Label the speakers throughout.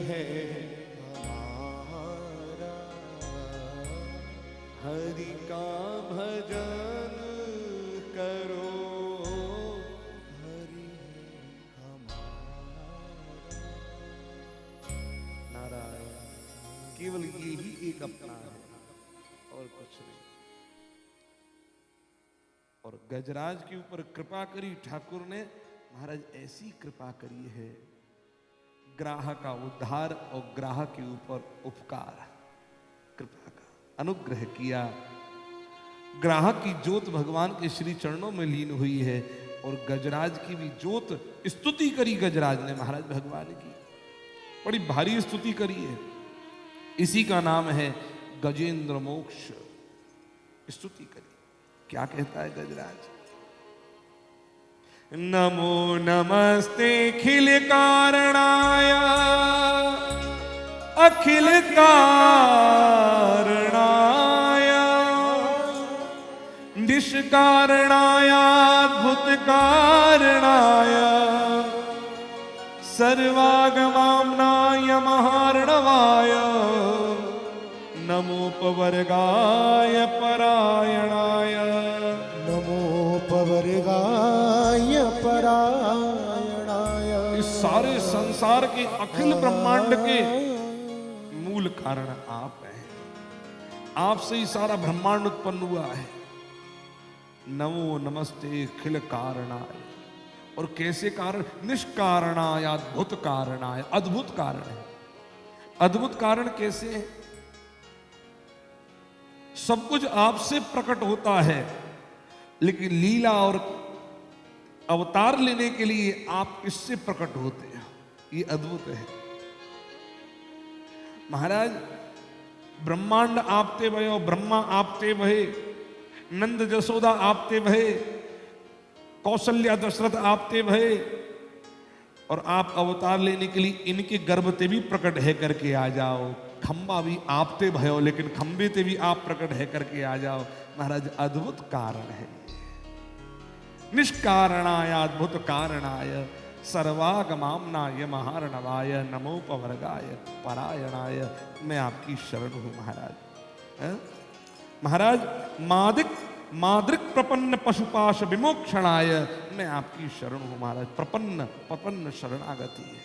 Speaker 1: है हमारा, हरि का भजन करो, हरि है हमारा। नारायण, केवल यही एक अपना है और कुछ नहीं। और गजराज के ऊपर कृपा करी ठाकुर ने। महाराज ऐसी कृपा करी है, ग्राह का उद्धार और ग्राह के ऊपर उपकार, कृपा का अनुग्रह किया। ग्राह की ज्योत भगवान के श्री चरणों में लीन हुई है और गजराज की भी ज्योत स्तुति करी गजराज ने महाराज भगवान की, बड़ी भारी स्तुति करी है। इसी का नाम है गजेंद्र मोक्ष। स्तुति करी, क्या कहता है गजराज? नमो नमस्ते खिल कारणाय, अखिल कारणाय, निष्कारणाय, अद्भुत कारणाय, सर्वागमाम्नाय महार्णवाय, नमोपवर्गाय परायणाय,
Speaker 2: नमोपवर्गाय परायणाय।
Speaker 1: इस सारे संसार के अखिल ब्रह्मांड के मूल कारण आप हैं, आपसे ही सारा ब्रह्मांड उत्पन्न हुआ है। नमो नमस्ते अखिल कारणाय। और कैसे कारण? निष्कारणाय, अद्भुत कारणाय। अद्भुत कारण है। अद्भुत कारण कैसे है? सब कुछ आपसे प्रकट होता है, लेकिन लीला और अवतार लेने के लिए आप इससे प्रकट होते हैं। ये अद्भुत है महाराज। ब्रह्मांड आपते भयो, ब्रह्मा आपते भये, नंद जसोदा आपते भये, कौशल्या दशरथ आपते भये, और आप अवतार लेने के लिए इनके गर्भ ते भी प्रकट है करके आ जाओ। खंबा भी आपते भयो, लेकिन खंबे ते भी आप प्रकट है करके आ जाओ। महाराज अद्भुत कारण है। निष्कारणाय, अद्भुत कारणाय, सर्वागमाम्नाय महार्णवाय, नमोपवर्गाय परायणाय। मैं आपकी शरण हूं महाराज। महाराज मादृक प्रपन्न पशुपाश विमोक्षणाय, मैं आपकी शरण हूं महाराज। प्रपन्न शरणागति है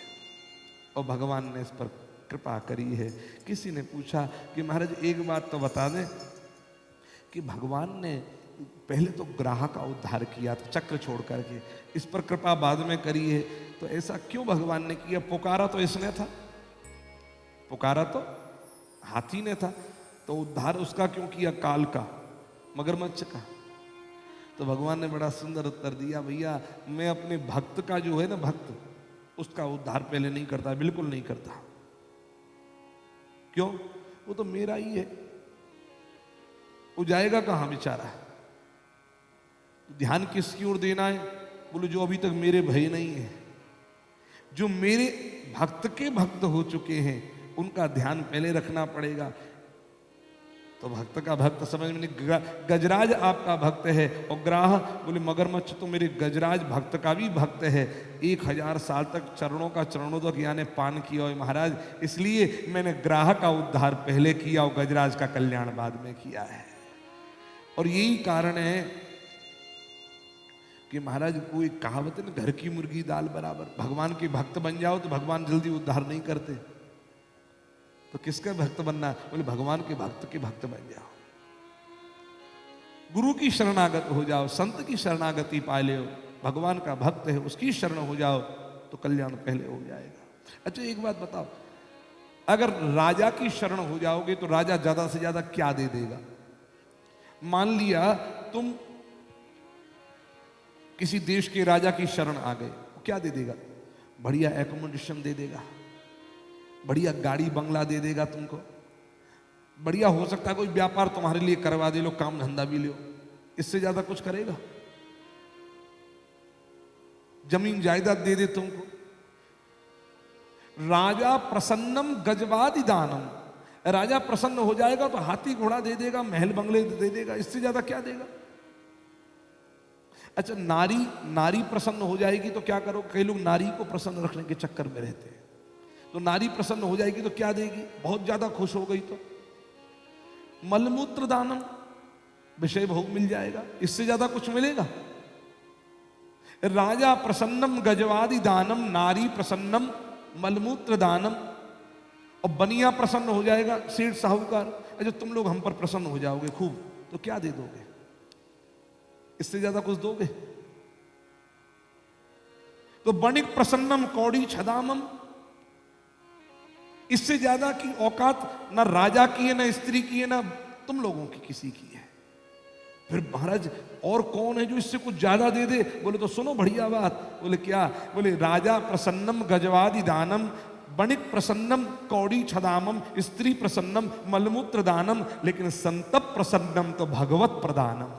Speaker 1: और भगवान ने इस पर कृपा करी है। किसी ने पूछा कि महाराज एक बात तो बता दें कि भगवान ने पहले तो ग्राह का उद्धार किया था चक्र छोड़ करके, इस पर कृपा बाद में करी है, तो ऐसा क्यों भगवान ने किया? पुकारा तो इसने था, पुकारा तो हाथी ने था, तो उद्धार उसका क्यों किया? काल का, मगरमच्छ का। तो भगवान ने बड़ा सुंदर उत्तर दिया, भैया मैं अपने भक्त का जो है ना, भक्त उसका उद्धार पहले नहीं करता, बिल्कुल नहीं करता। क्यों? वो तो मेरा ही है, वो जाएगा कहां बेचारा? ध्यान किसकी ओर देना है? बोले जो अभी तक मेरे भय नहीं है, जो मेरे भक्त के भक्त हो चुके हैं उनका ध्यान पहले रखना पड़ेगा। तो भक्त का भक्त समझ में नहीं, गजराज आपका भक्त है और ग्राह बोले मगरमच्छ तो मेरे गजराज भक्त का भी भक्त है। 1000 साल तक चरणों का चरणोदक यानी पान किया हो महाराज, इसलिए मैंने ग्राह का उद्धार पहले किया और गजराज का कल्याण बाद में किया है। और यही कारण है कि महाराज कोई कहावत है ना, घर की मुर्गी दाल बराबर। भगवान के भक्त बन जाओ तो भगवान जल्दी उद्धार नहीं करते। तो किसका भक्त बनना? बोले भगवान के भक्त बन जाओ, गुरु की शरणागत हो जाओ, संत की शरणागति पा ले, भगवान का भक्त है उसकी शरण हो जाओ तो कल्याण पहले हो जाएगा। अच्छा एक बात बताओ, अगर राजा की शरण हो जाओगे तो राजा ज्यादा से ज्यादा क्या दे देगा? मान लिया तुम किसी देश के राजा की शरण आ गए, क्या दे देगा? बढ़िया एकोमोडेशन दे देगा, बढ़िया गाड़ी बंगला दे देगा तुमको, बढ़िया हो सकता है कोई व्यापार तुम्हारे लिए करवा दे, लो काम धंधा भी लो। इससे ज्यादा कुछ करेगा? जमीन जायदाद दे दे तुमको। राजा प्रसन्नम गजवादि दानम, राजा प्रसन्न हो जाएगा तो हाथी घोड़ा दे देगा, महल बंगले दे देगा, इससे ज्यादा क्या देगा? अच्छा नारी प्रसन्न हो जाएगी तो क्या करो? कई लोग नारी को प्रसन्न रखने के चक्कर में रहते हैं, तो नारी प्रसन्न हो जाएगी तो क्या देगी? बहुत ज्यादा खुश हो गई तो मलमूत्र दानम, विषय भोग मिल जाएगा, इससे ज्यादा कुछ मिलेगा? राजा प्रसन्नम गजवादि दानम, नारी प्रसन्नम मलमूत्र दानम। और बनिया प्रसन्न हो जाएगा, सेठ साहूकार, अच्छा तुम लोग हम पर प्रसन्न हो जाओगे खूब, तो क्या दे दोगे? इससे ज्यादा कुछ दोगे? तो बणिक प्रसन्नम कौड़ी छदामम, इससे ज्यादा की औकात ना राजा की है, ना स्त्री की है, ना तुम लोगों की किसी की है। फिर महाराज और कौन है जो इससे कुछ ज्यादा दे दे? बोले तो सुनो बढ़िया बात। बोले क्या? बोले राजा प्रसन्नम गजवादि दानम, बणिक प्रसन्नम कौड़ी छदामम, स्त्री प्रसन्नम मलमूत्र दानम, लेकिन संत प्रसन्नम तो भगवत प्रदानम।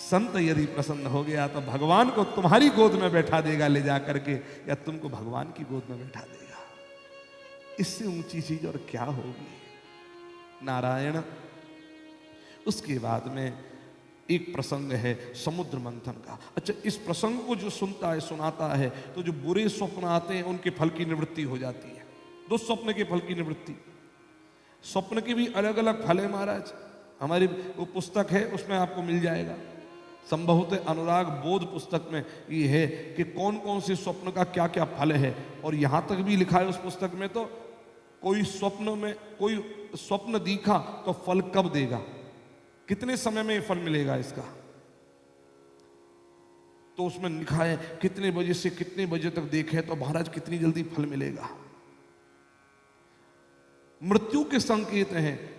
Speaker 1: संत यदि प्रसन्न हो गया तो भगवान को तुम्हारी गोद में बैठा देगा ले जा करके, या तुमको भगवान की गोद में बैठा देगा। इससे ऊंची चीज और क्या होगी? नारायण। उसके बाद में एक प्रसंग है समुद्र मंथन का। अच्छा, इस प्रसंग को जो सुनता है, सुनाता है, तो जो बुरे स्वप्न आते हैं उनके फल की निवृत्ति हो जाती है। दुस्वप्न के फल की निवृत्ति। स्वप्न के भी अलग अलग फल है महाराज। हमारी वो पुस्तक है, उसमें आपको मिल जाएगा। संभवतः अनुराग बोध पुस्तक में ये है कि कौन कौन से स्वप्न का क्या क्या फल है। और यहां तक भी लिखा है उस पुस्तक में, तो कोई स्वप्न में कोई स्वप्न दिखा तो फल कब देगा, कितने समय में फल मिलेगा इसका, तो उसमें लिखा है कितने बजे से कितने बजे तक देखे तो महाराज कितनी जल्दी फल मिलेगा। मृत्यु के संकेत हैं।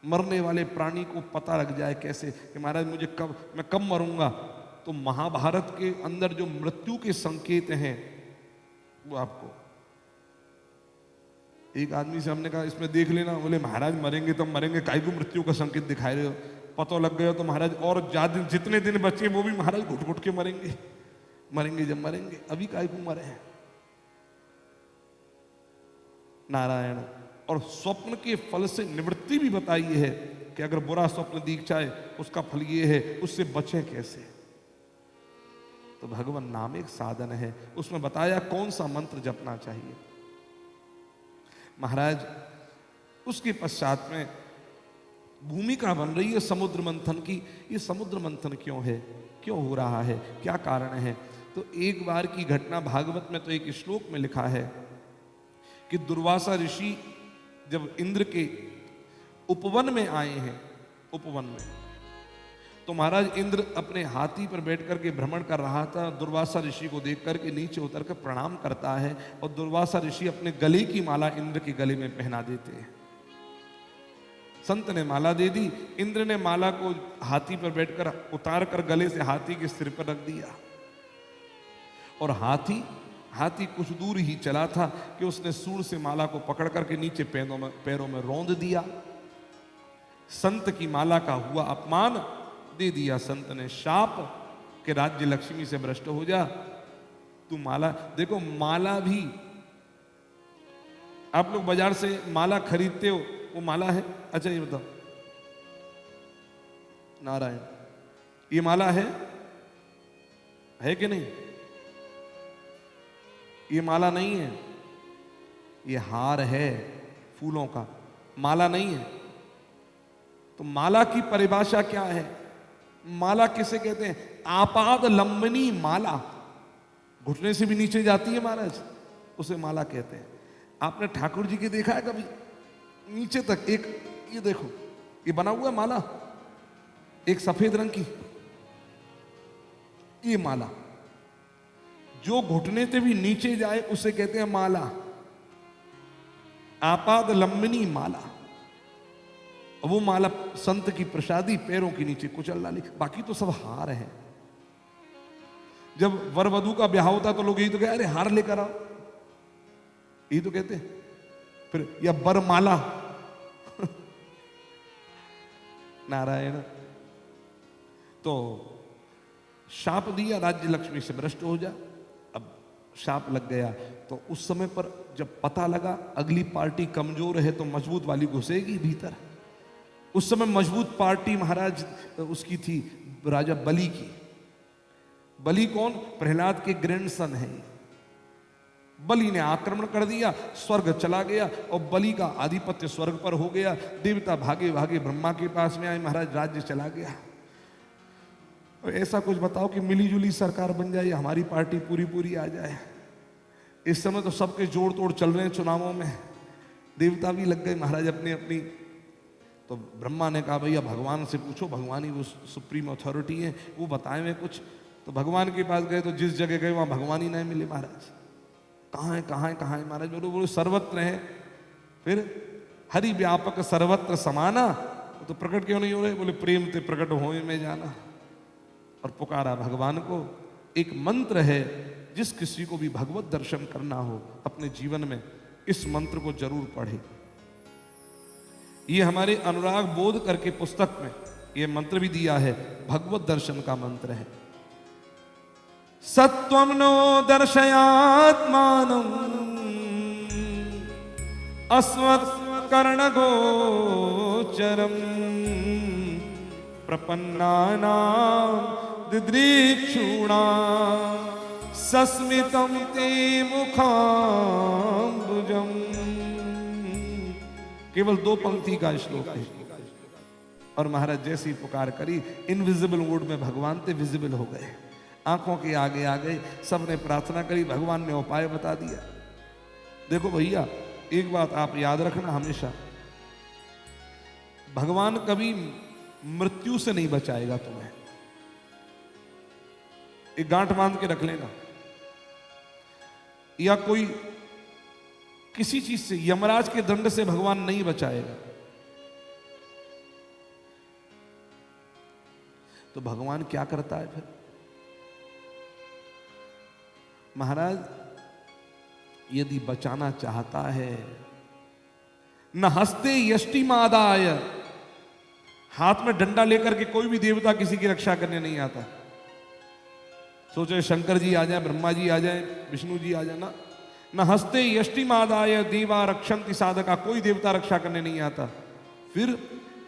Speaker 1: मरने वाले प्राणी को पता लग जाए कैसे कि महाराज मैं कब मरूंगा, तो महाभारत के अंदर जो मृत्यु के संकेत हैं वो आपको, एक आदमी से हमने कहा इसमें देख लेना, बोले महाराज मरेंगे तो मरेंगे, काहे को मृत्यु का संकेत दिखाए रहे हो, पता लग गया तो महाराज और ज्यादा जितने दिन बचे वो भी महाराज घुट घुट के मरेंगे जब मरेंगे, अभी काहे को मरे हैं। नारायण। और स्वप्न के फल से निवृत्ति भी बताई है कि अगर बुरा स्वप्न दिख जाए उसका फल ये है, उससे बचे कैसे। तो भगवान नाम एक साधन है, उसमें बताया कौन सा मंत्र जपना चाहिए। महाराज उसके पश्चात में भूमिका बन रही है समुद्र मंथन की। ये समुद्र मंथन क्यों है, क्यों हो रहा है, क्या कारण है? तो एक बार की घटना भागवत में तो एक श्लोक में लिखा है कि दुर्वासा ऋषि जब इंद्र के उपवन में आए हैं, उपवन में, तो महाराज इंद्र अपने हाथी पर बैठ करके भ्रमण कर रहा था। दुर्वासा ऋषि को देख करके नीचे उतर कर प्रणाम करता है और दुर्वासा ऋषि अपने गले की माला इंद्र के गले में पहना देते हैं। संत ने माला दे दी, इंद्र ने माला को हाथी पर बैठकर उतार कर गले से हाथी के सिर पर रख दिया। और हाथी कुछ दूर ही चला था कि उसने सूंड से माला को पकड़ करके नीचे पैरों में रौंद दिया। संत की माला का हुआ अपमान, दे दिया संत ने शाप कि राज्य लक्ष्मी से भ्रष्ट हो जा तू। माला देखो, माला भी आप लोग बाजार से माला खरीदते हो, वो माला है? अच्छा ये बताओ नारायण, ये माला है कि नहीं? ये माला नहीं है, ये हार है फूलों का, माला नहीं है। तो माला की परिभाषा क्या है? माला किसे कहते हैं? आपाद लंबनी माला, घुटने से भी नीचे जाती है महाराज, उसे माला कहते हैं। आपने ठाकुर जी की देखा है कभी नीचे तक? एक ये देखो, ये बना हुआ है माला, एक सफेद रंग की ये माला, जो घुटने से भी नीचे जाए उसे कहते हैं माला, आपाद लंबनी माला। वो माला संत की प्रसादी पैरों के नीचे कुचल डाली, बाकी तो सब हार है। जब वर वधू का ब्याह होता तो लोग यही तो कहते अरे हार लेकर आओ, यही तो कहते हैं। फिर या बरमाला नारायण। तो शाप दिया राज्य लक्ष्मी से भ्रष्ट हो जा। अब शाप लग गया तो उस समय पर जब पता लगा अगली पार्टी कमजोर है तो मजबूत वाली घुसेगी भीतर। उस समय मजबूत पार्टी महाराज उसकी थी राजा बलि की। बलि कौन? प्रहलाद के ग्रैंडसन है। बलि ने आक्रमण कर दिया, स्वर्ग चला गया और बलि का आधिपत्य स्वर्ग पर हो गया। देवता भागे भागे ब्रह्मा के पास में आए, महाराज राज्य चला गया। ऐसा कुछ बताओ कि मिली जुली सरकार बन जाए, हमारी पार्टी पूरी पूरी आ जाए। इस समय तो सबके जोड़ तोड़ चल रहे हैं चुनावों में, देवता भी लग गए महाराज अपनी अपनी। तो ब्रह्मा ने कहा भैया भगवान से पूछो, भगवान ही वो सुप्रीम अथॉरिटी है, वो बताए मैं कुछ। तो भगवान के पास गए तो जिस जगह गए वहां भगवान ही नहीं मिले महाराज। कहाँ है कहाँ है कहाँ है महाराज? बोलो बोलो सर्वत्र है। फिर हरि व्यापक सर्वत्र समाना, तो प्रकट क्यों नहीं हो रहे? बोले प्रेम ते प्रकट होए में जाना। और पुकारा भगवान को। एक मंत्र है, जिस किसी को भी भगवत दर्शन करना हो अपने जीवन में इस मंत्र को जरूर पढ़े। ये हमारे अनुराग बोध करके पुस्तक में ये मंत्र भी दिया है, भगवत दर्शन का मंत्र है। सत्वं नो दर्शयात्मानं अस्मत्कर्ण गोचरम् प्रपन्नानां दिदृक्षूणां सस्मितं ते मुखाम्बुजम्। केवल 2 पंक्ति का श्लोक है। और महाराज जैसी पुकार करी, इनविजिबल मोड में भगवान थे विजिबल हो गए, आंखों के आगे आ गए। सबने प्रार्थना करी, भगवान ने उपाय बता दिया। देखो भैया एक बात आप याद रखना हमेशा, भगवान कभी मृत्यु से नहीं बचाएगा तुम्हें। एक गांठ बांध के रख लेना। या कोई किसी चीज से, यमराज के दंड से भगवान नहीं बचाएगा। तो भगवान क्या करता है फिर? महाराज यदि बचाना चाहता है, न हस्ते यष्टिमादाय, हाथ में डंडा लेकर के कोई भी देवता किसी की रक्षा करने नहीं आता। सोचो शंकर जी आ जाए, ब्रह्मा जी आ जाए, विष्णु जी आ जाए ना, न हस्ते यष्टिमादाय देवा रक्षन्ति साधका, कोई देवता रक्षा करने नहीं आता। फिर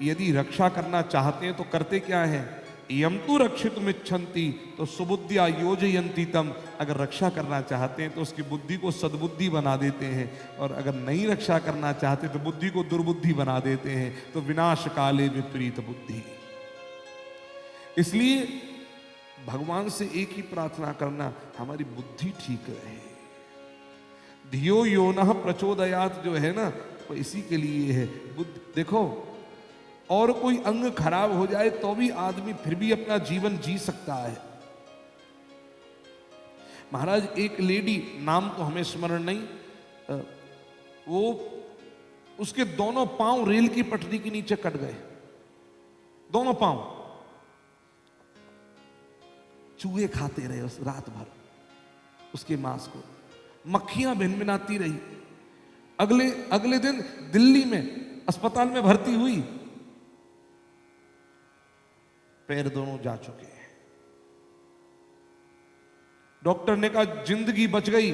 Speaker 1: यदि रक्षा करना चाहते हैं तो करते क्या है? यम तु रक्षितुमिच्छन्ति तो सुबुद्धिया योजयन्ति तम, अगर रक्षा करना चाहते हैं तो उसकी बुद्धि को सद्बुद्धि बना देते हैं, और अगर नहीं रक्षा करना चाहते तो बुद्धि को दुर्बुद्धि बना देते हैं। तो विनाश काले विपरीत बुद्धि। इसलिए भगवान से एक ही प्रार्थना करना, हमारी बुद्धि ठीक रहे। धियो यो नः प्रचोदयात जो है ना, वो इसी के लिए है। बुद्धि देखो, और कोई अंग खराब हो जाए तो भी आदमी फिर भी अपना जीवन जी सकता है। महाराज एक लेडी, नाम तो हमें स्मरण नहीं, वो उसके दोनों पांव रेल की पटरी के नीचे कट गए, दोनों पांव। चूहे खाते रहे उस रात भर उसके मांस को, मक्खियां भिनभिनाती रही। अगले दिन दिल्ली में अस्पताल में भर्ती हुई, पैर दोनों जा चुके हैं। डॉक्टर ने कहा जिंदगी बच गई,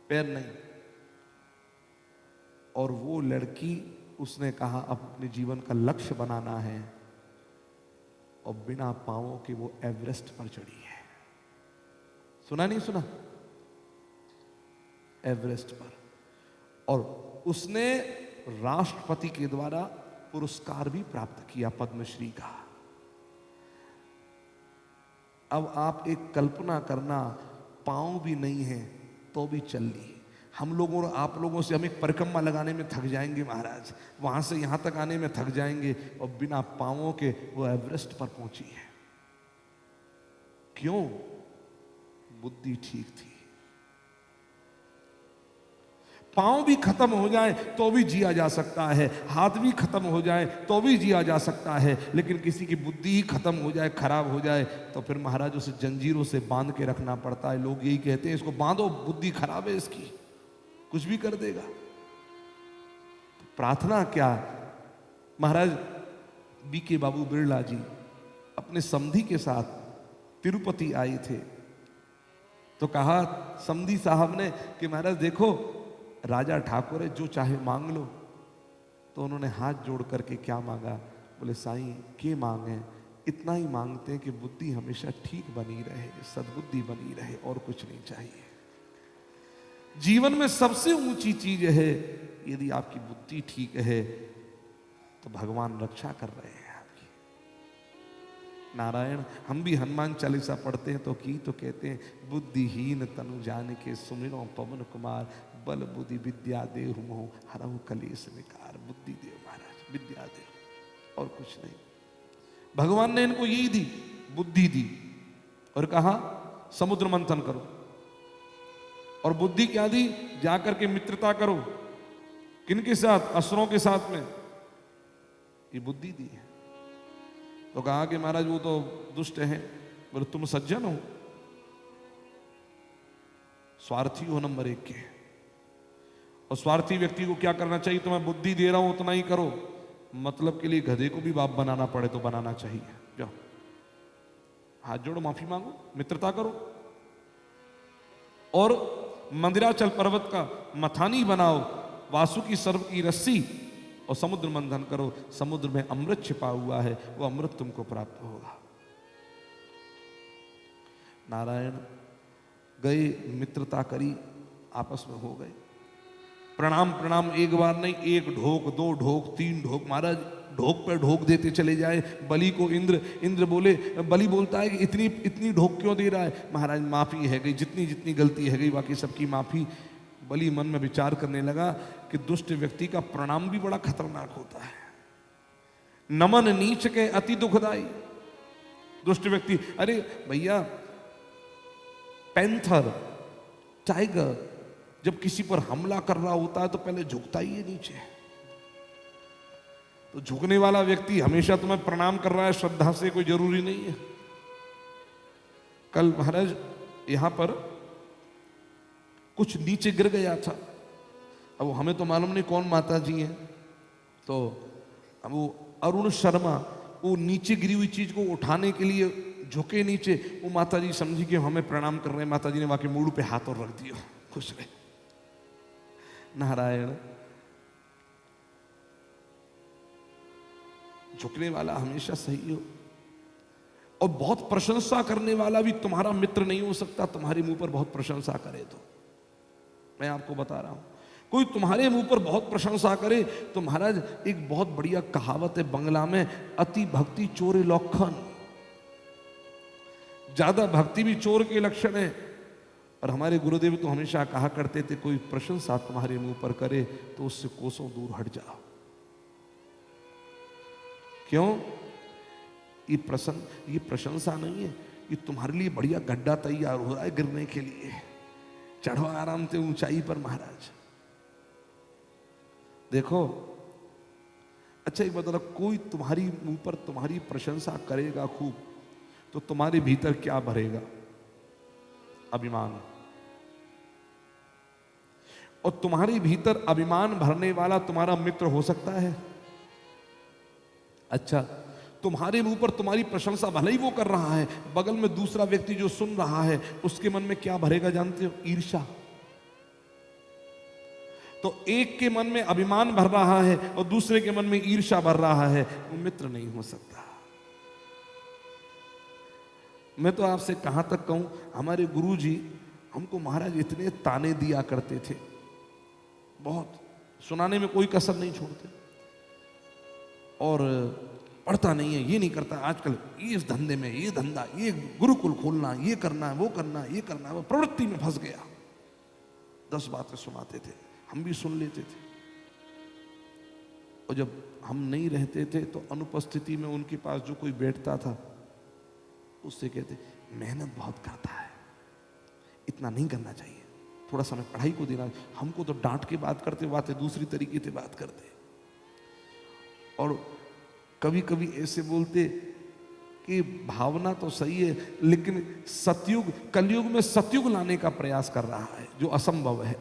Speaker 1: पैर नहीं। और वो लड़की, उसने कहा अपने जीवन का लक्ष्य बनाना है, और बिना पांवों के वो एवरेस्ट पर चढ़ी है। सुना नहीं सुना? एवरेस्ट पर। और उसने राष्ट्रपति के द्वारा पुरस्कार भी प्राप्त किया, पद्मश्री का। अब आप एक कल्पना करना, पांव भी नहीं है तो भी चल ली। हम लोगों और आप लोगों से हम एक परिक्रमा लगाने में थक जाएंगे महाराज, वहां से यहां तक आने में थक जाएंगे, और बिना पांवों के वो एवरेस्ट पर पहुंची है। क्यों? बुद्धि ठीक थी। पांव भी खत्म हो जाए तो भी जिया जा सकता है, हाथ भी खत्म हो जाए तो भी जिया जा सकता है, लेकिन किसी की बुद्धि ही खत्म हो जाए, खराब हो जाए, तो फिर महाराज उसे जंजीरों से बांध के रखना पड़ता है। लोग यही कहते हैं इसको बांधो, बुद्धि खराब है इसकी, कुछ भी कर देगा। तो प्रार्थना क्या? महाराज बीके बाबू बिरला जी अपने समधी के साथ तिरुपति आए थे, तो कहा समधी साहब ने कि महाराज देखो राजा ठाकुर है, जो चाहे मांग लो। तो उन्होंने हाथ जोड़ करके क्या मांगा? बोले साईं के मांगे? इतना ही मांगते हैं कि बुद्धि हमेशा ठीक बनी रहे, सद्बुद्धि बनी रहे, और कुछ नहीं चाहिए। जीवन में सबसे ऊंची चीज है, यदि आपकी बुद्धि ठीक है तो भगवान रक्षा कर रहे हैं आपकी। नारायण, हम भी हनुमान चालीसा पढ़ते हैं तो कहते हैं, बुद्धिहीन तनु जान के सुमिरो पवन कुमार, बल बुद्धि विद्या देहु मोह हरहु कलेश विकार। बुद्धि देव महाराज, विद्या देव, और कुछ नहीं। भगवान ने इनको यही दी, बुद्धि दी, और कहा समुद्र मंथन करो। और बुद्धि क्या दी? जाकर के मित्रता करो। किनके साथ? असुरों के साथ में। ये बुद्धि दी है। तो कहा कि महाराज वो तो दुष्ट हैं। बोले तुम सज्जन हो, स्वार्थी हो नंबर 1 के। और स्वार्थी व्यक्ति को क्या करना चाहिए? तो मैं बुद्धि दे रहा हूं उतना ही करो, मतलब के लिए गधे को भी बाप बनाना पड़े तो बनाना चाहिए। जाओ हाथ जोड़ो, माफी मांगो, मित्रता करो, और मंदिराचल पर्वत का मथानी बनाओ, वासुकी सर्व की रस्सी, और समुद्र मंथन करो। समुद्र में अमृत छिपा हुआ है, वो अमृत तुमको प्राप्त होगा। नारायण गए, मित्रता करी, आपस में हो गए। प्रणाम प्रणाम एक बार नहीं, 1 ढोक 2 ढोक 3 ढोक। महाराज ढोक पर ढोक देते चले जाए। बलि को इंद्र बोले, बलि बोलता है कि इतनी इतनी ढोक क्यों दे रहा है? महाराज माफी है गई, जितनी जितनी गलती है गई, बाकी सबकी माफी। बलि मन में विचार करने लगा कि दुष्ट व्यक्ति का प्रणाम भी बड़ा खतरनाक होता है। नमन नीच के अति दुखदाई। दुष्ट व्यक्ति, अरे भैया पैंथर, टाइगर जब किसी पर हमला कर रहा होता है तो पहले झुकता ही है नीचे। तो झुकने वाला व्यक्ति हमेशा तुम्हें प्रणाम कर रहा है श्रद्धा से, कोई जरूरी नहीं है। कल महाराज यहां पर कुछ नीचे गिर गया था। अब हमें तो मालूम नहीं कौन माता जी हैं, तो अब वो अरुण शर्मा वो नीचे गिरी हुई चीज को उठाने के लिए झुके नीचे। वो माता जी समझी कि हमें प्रणाम कर रहे हैं। माता जी ने वहां के मूड पे हाथ और रख दिया, खुश रहे। नारायण, झुकने वाला हमेशा सही हो, और बहुत प्रशंसा करने वाला भी तुम्हारा मित्र नहीं हो सकता। तुम्हारे मुंह पर बहुत प्रशंसा करे तो, मैं आपको बता रहा हूं, कोई तुम्हारे मुंह पर बहुत प्रशंसा करे तो महाराज एक बहुत बढ़िया कहावत है बंगला में, अति भक्ति चोरे लक्षण। ज्यादा भक्ति भी चोर के लक्षण है। और हमारे गुरुदेव तो हमेशा कहा करते थे, कोई प्रशंसा तुम्हारे मुंह पर करे तो उससे कोसों दूर हट जाओ। क्यों? ये प्रशंसा नहीं है, ये तुम्हारे लिए बढ़िया गड्ढा तैयार हो रहा है गिरने के लिए। चढ़ो आराम से ऊंचाई पर महाराज। देखो, अच्छा एक बता, कोई तुम्हारी मुंह पर तुम्हारी प्रशंसा करेगा खूब, तो तुम्हारे भीतर क्या भरेगा? अभिमान। और तुम्हारे भीतर अभिमान भरने वाला तुम्हारा मित्र हो सकता है? अच्छा, तुम्हारे मुंह पर तुम्हारी प्रशंसा भले ही वो कर रहा है, बगल में दूसरा व्यक्ति जो सुन रहा है उसके मन में क्या भरेगा जानते हो? ईर्ष्या। तो एक के मन में अभिमान भर रहा है और दूसरे के मन में ईर्ष्या भर रहा है, वो मित्र नहीं हो सकता। मैं तो आपसे कहां तक कहूं, हमारे गुरुजी हमको महाराज इतने ताने दिया करते थे, बहुत सुनाने में कोई कसर नहीं छोड़ते। और पढ़ता नहीं है, ये नहीं करता, आजकल ये इस धंधे में, ये धंधा, ये गुरुकुल खोलना, ये करना, वो करना, ये करना, वो प्रवृत्ति में फंस गया। 10 बातें सुनाते थे, हम भी सुन लेते थे। और जब हम नहीं रहते थे तो अनुपस्थिति में उनके पास जो कोई बैठता था उससे कहते, मेहनत बहुत करता है, इतना नहीं करना चाहिए, थोड़ा समय पढ़ाई को देना। हमको तो डांट के बात करते, बातें दूसरी तरीके से बात करते। और कभी कभी ऐसे बोलते कि भावना तो सही है, लेकिन सतयुग, कलयुग में सतयुग लाने का प्रयास कर रहा है जो असंभव है।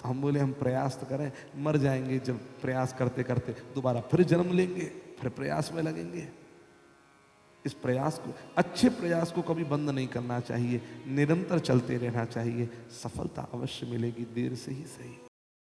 Speaker 1: तो हम बोले हम प्रयास तो करें, मर जाएंगे जब प्रयास करते करते, दोबारा फिर जन्म लेंगे, फिर प्रयास में लगेंगे। इस प्रयास को, अच्छे प्रयास को कभी बंद नहीं करना चाहिए, निरंतर चलते रहना चाहिए। सफलता अवश्य मिलेगी, देर से ही सही।